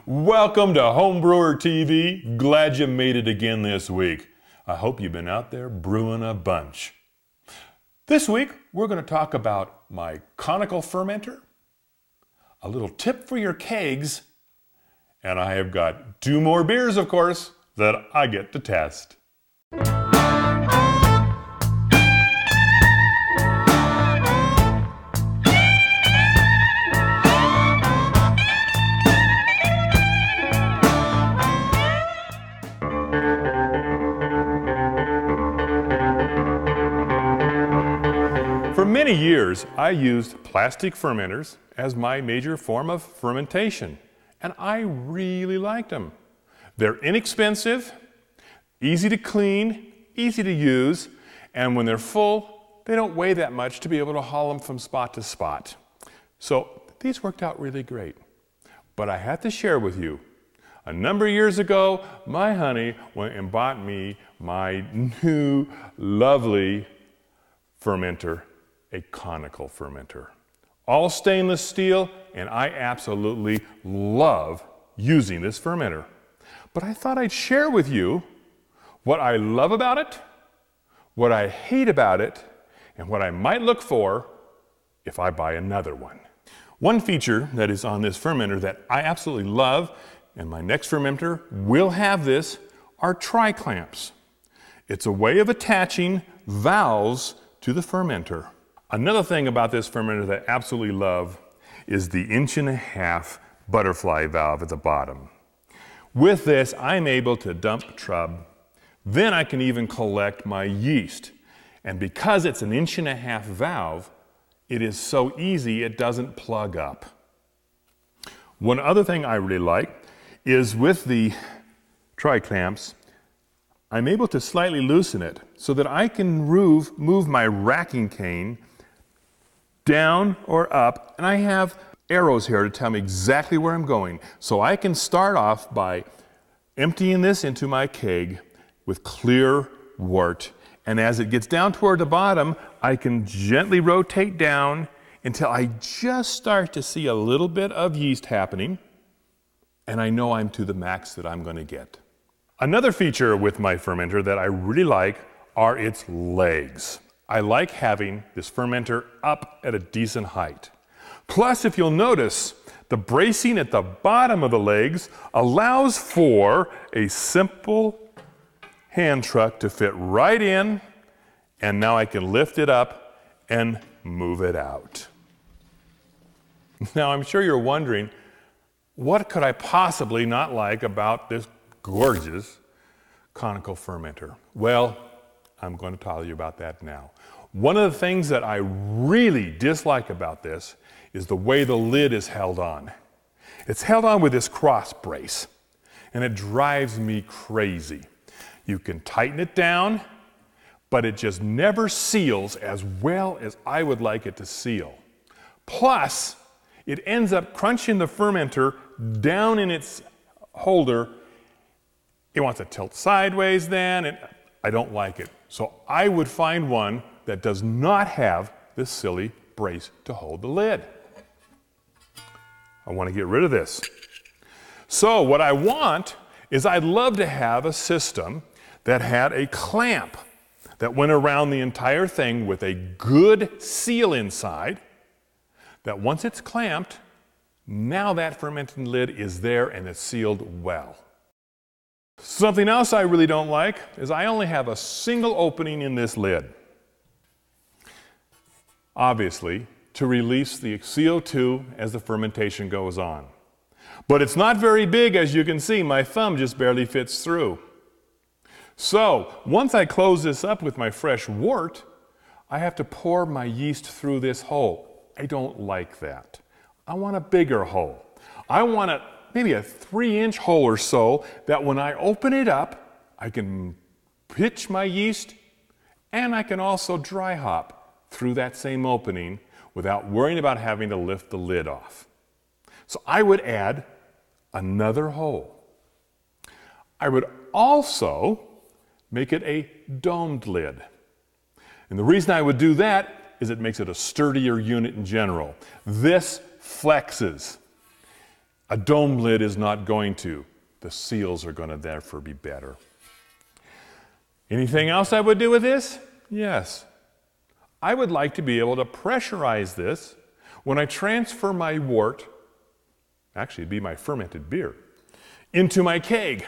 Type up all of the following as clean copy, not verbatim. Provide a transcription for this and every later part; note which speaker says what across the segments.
Speaker 1: Welcome to Homebrewer TV. Glad you made it again this week. I hope you've been out there brewing a bunch. This week, we're going to talk about my Conical fermenter, a little tip for your kegs, and I have got 2 more beers, of course, that I get to test. For many years, I used plastic fermenters as my major form of fermentation, and I really liked them. They're inexpensive, easy to clean, easy to use, and when they're full, they don't weigh that much to be able to haul them from spot to spot. So these worked out really great. But I have to share with you, a number of years ago, my honey went and bought me my new lovely fermenter, a Conical fermenter. All stainless steel, and I absolutely love using this fermenter. But I thought I'd share with you what I love about it, what I hate about it, and what I might look for if I buy another one. One feature that is on this fermenter that I absolutely love, and my next fermenter will have this, are tri-clamps. It's a way of attaching valves to the fermenter. Another thing about this fermenter that I absolutely love is the 1.5-inch butterfly valve at the bottom. With this, I'm able to dump trub. Then I can even collect my yeast. And because it's an 1.5-inch valve, it is so easy it doesn't plug up. One other thing I really like is with the tri-clamps, I'm able to slightly loosen it so that I can move my racking cane down or up, and I have arrows here to tell me exactly where I'm going. So I can start off by emptying this into my keg with clear wort, and as it gets down toward the bottom, I can gently rotate down until I just start to see a little bit of yeast happening, and I know I'm to the max that I'm going to get. Another feature with my fermenter that I really like are its legs. I like having this fermenter up at a decent height. Plus, if you'll notice, the bracing at the bottom of the legs allows for a simple hand truck to fit right in, and now I can lift it up and move it out. Now, I'm sure you're wondering, what could I possibly not like about this gorgeous Conical fermenter? Well, I'm going to tell you about that now. One of the things that I really dislike about this is the way the lid is held on. It's held on with this cross brace, and it drives me crazy. You can tighten it down, but it just never seals as well as I would like it to seal. Plus, it ends up crunching the fermenter down in its holder. It wants to tilt sideways then, and I don't like it. So I would find one that does not have this silly brace to hold the lid. I want to get rid of this. So what I want is I'd love to have a system that had a clamp that went around the entire thing with a good seal inside, that once it's clamped, now that fermenting lid is there and it's sealed well. Something else I really don't like is I only have a single opening in this lid. Obviously, to release the CO2 as the fermentation goes on. But it's not very big, as you can see. My thumb just barely fits through. So, once I close this up with my fresh wort, I have to pour my yeast through this hole. I don't like that. I want a bigger hole. I want maybe a 3-inch hole or so that when I open it up, I can pitch my yeast and I can also dry hop through that same opening without worrying about having to lift the lid off. So I would add another hole. I would also make it a domed lid. And the reason I would do that is it makes it a sturdier unit in general. This flexes. A dome lid is not going to. The seals are going to therefore be better. Anything else I would do with this? Yes. I would like to be able to pressurize this when I transfer my wort, actually it'd be my fermented beer, into my keg.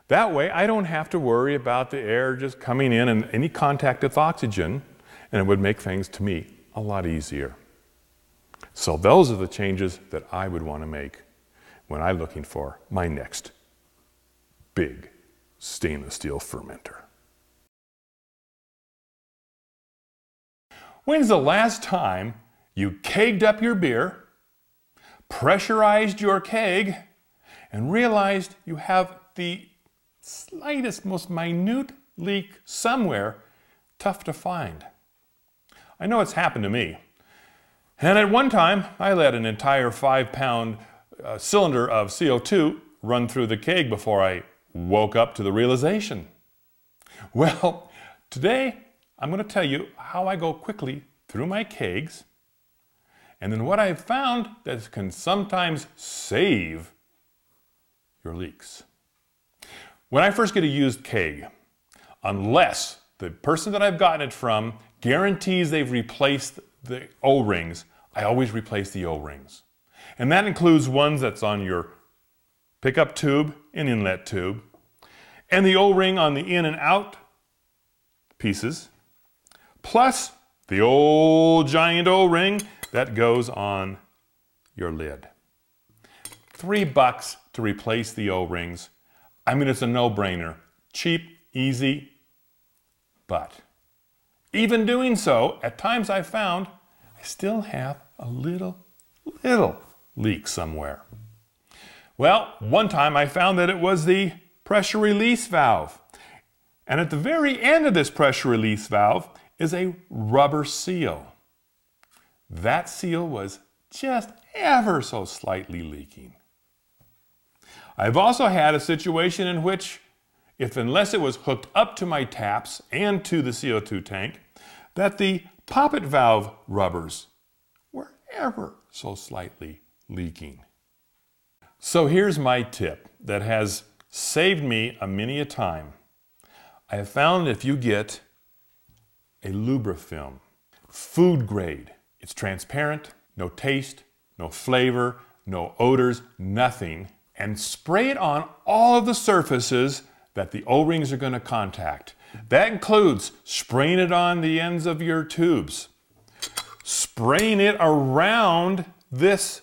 Speaker 1: That way I don't have to worry about the air just coming in and any contact with oxygen, and it would make things, to me, a lot easier. So those are the changes that I would want to make when I'm looking for my next big stainless steel fermenter. When's the last time you kegged up your beer, pressurized your keg, and realized you have the slightest, most minute leak somewhere tough to find? I know it's happened to me. And at one time, I let an entire 5-pound cylinder of CO2 run through the keg before I woke up to the realization. Well, today I'm going to tell you how I go quickly through my kegs, and then what I've found that can sometimes save your leaks. When I first get a used keg, unless the person that I've gotten it from guarantees they've replaced the O-rings, I always replace the O-rings. And that includes ones that's on your pickup tube and inlet tube, and the O-ring on the in and out pieces, plus the old giant O-ring that goes on your lid. $3 to replace the O-rings. I mean, it's a no-brainer. Cheap, easy, but even doing so, at times I've found I still have a little leak somewhere. Well, one time I found that it was the pressure release valve. And at the very end of this pressure release valve is a rubber seal. That seal was just ever so slightly leaking. I've also had a situation in which, unless it was hooked up to my taps and to the CO2 tank, that the poppet valve rubbers were ever so slightly leaking. So here's my tip that has saved me many a time. I have found if you get a lubrifilm, food grade, it's transparent, no taste, no flavor, no odors, nothing, and spray it on all of the surfaces that the O-rings are going to contact. That includes spraying it on the ends of your tubes, spraying it around this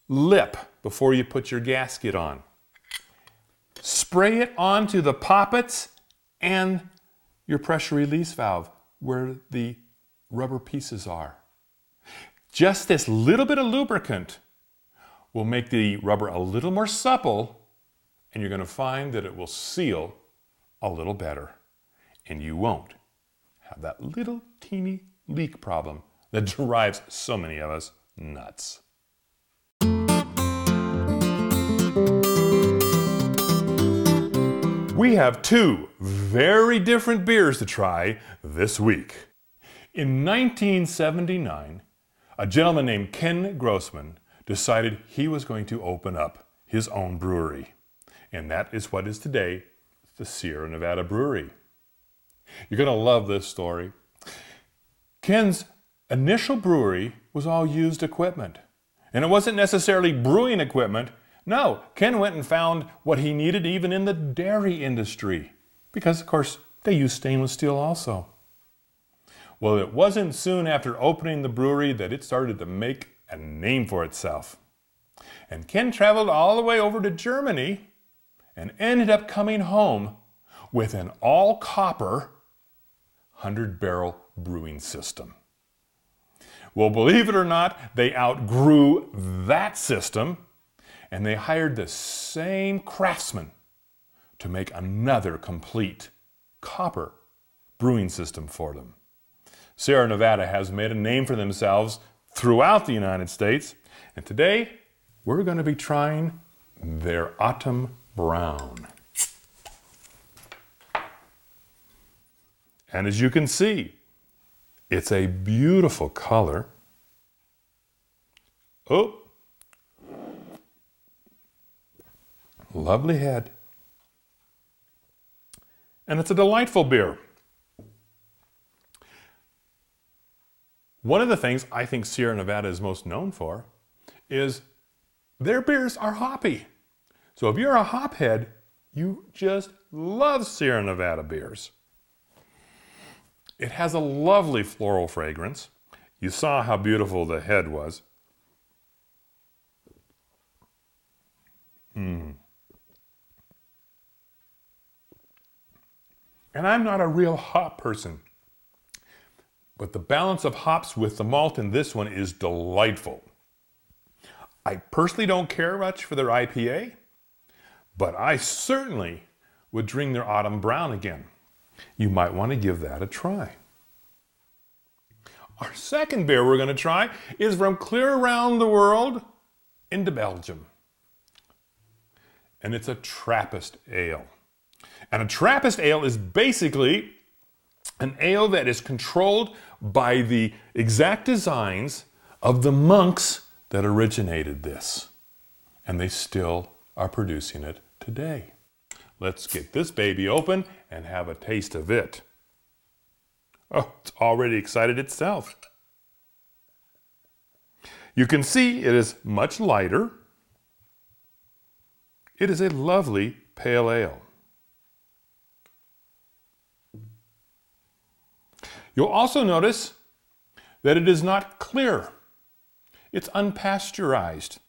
Speaker 1: lip before you put your gasket on. Spray it onto the poppets and your pressure release valve where the rubber pieces are. Just this little bit of lubricant will make the rubber a little more supple, and you're going to find that it will seal a little better. And you won't have that little teeny leak problem that drives so many of us nuts. We have two very different beers to try this week. In 1979, a gentleman named Ken Grossman decided he was going to open up his own brewery. And that is what is today the Sierra Nevada Brewery. You're going to love this story. Ken's initial brewery was all used equipment. And it wasn't necessarily brewing equipment. No, Ken went and found what he needed even in the dairy industry. Because, of course, they use stainless steel also. Well, it wasn't soon after opening the brewery that it started to make a name for itself. And Ken traveled all the way over to Germany and ended up coming home with an all-copper 100-barrel brewing system. Well, believe it or not, they outgrew that system, and they hired the same craftsman to make another complete copper brewing system for them. Sierra Nevada has made a name for themselves throughout the United States, and today we're going to be trying their Autumn Brown. And as you can see, it's a beautiful color. Oh, Lovely head. And it's a delightful beer. One of the things I think Sierra Nevada is most known for is their beers are hoppy. So if you're a hophead, you just love Sierra Nevada beers. It has a lovely floral fragrance. You saw how beautiful the head was. And I'm not a real hop person, but the balance of hops with the malt in this one is delightful. I personally don't care much for their IPA, but I certainly would drink their Autumn Brown again. You might want to give that a try. Our second beer we're going to try is from clear around the world into Belgium. And it's a Trappist ale. And a Trappist ale is basically an ale that is controlled by the exact designs of the monks that originated this. And they still are producing it today. Let's get this baby open and have a taste of it. Oh, it's already excited itself. You can see it is much lighter. It is a lovely pale ale. You'll also notice that it is not clear. It's unpasteurized,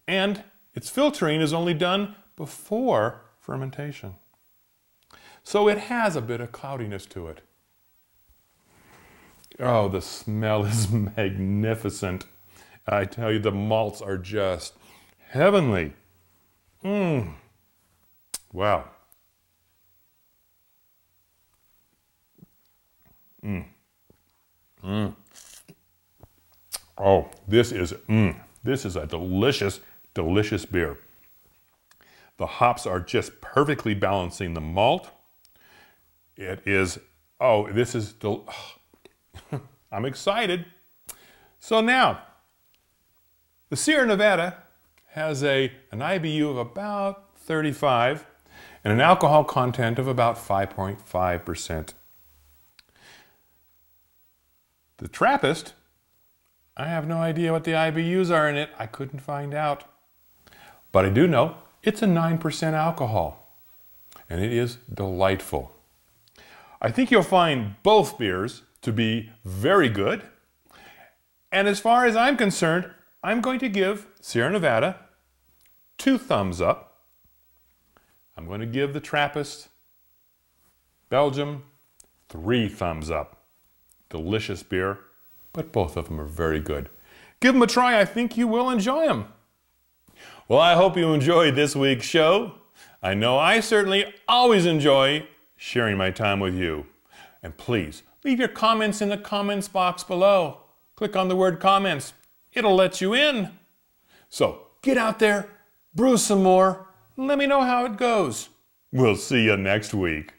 Speaker 1: and its filtering is only done before fermentation. So it has a bit of cloudiness to it. Oh, the smell is magnificent. I tell you, the malts are just heavenly. Wow. Oh, this is a delicious, delicious beer. The hops are just perfectly balancing the malt. It is, I'm excited. So now, the Sierra Nevada has an IBU of about 35 and an alcohol content of about 5.5%. The Trappist, I have no idea what the IBUs are in it. I couldn't find out. But I do know it's a 9% alcohol, and it is delightful. I think you'll find both beers to be very good. And as far as I'm concerned, I'm going to give Sierra Nevada 2 thumbs up. I'm going to give the Trappist Belgium 3 thumbs up. Delicious beer, but both of them are very good. Give them a try. I think you will enjoy them. Well, I hope you enjoyed this week's show. I know I certainly always enjoy sharing my time with you. And please, leave your comments in the comments box below. Click on the word comments. It'll let you in. So get out there, brew some more, and let me know how it goes. We'll see you next week.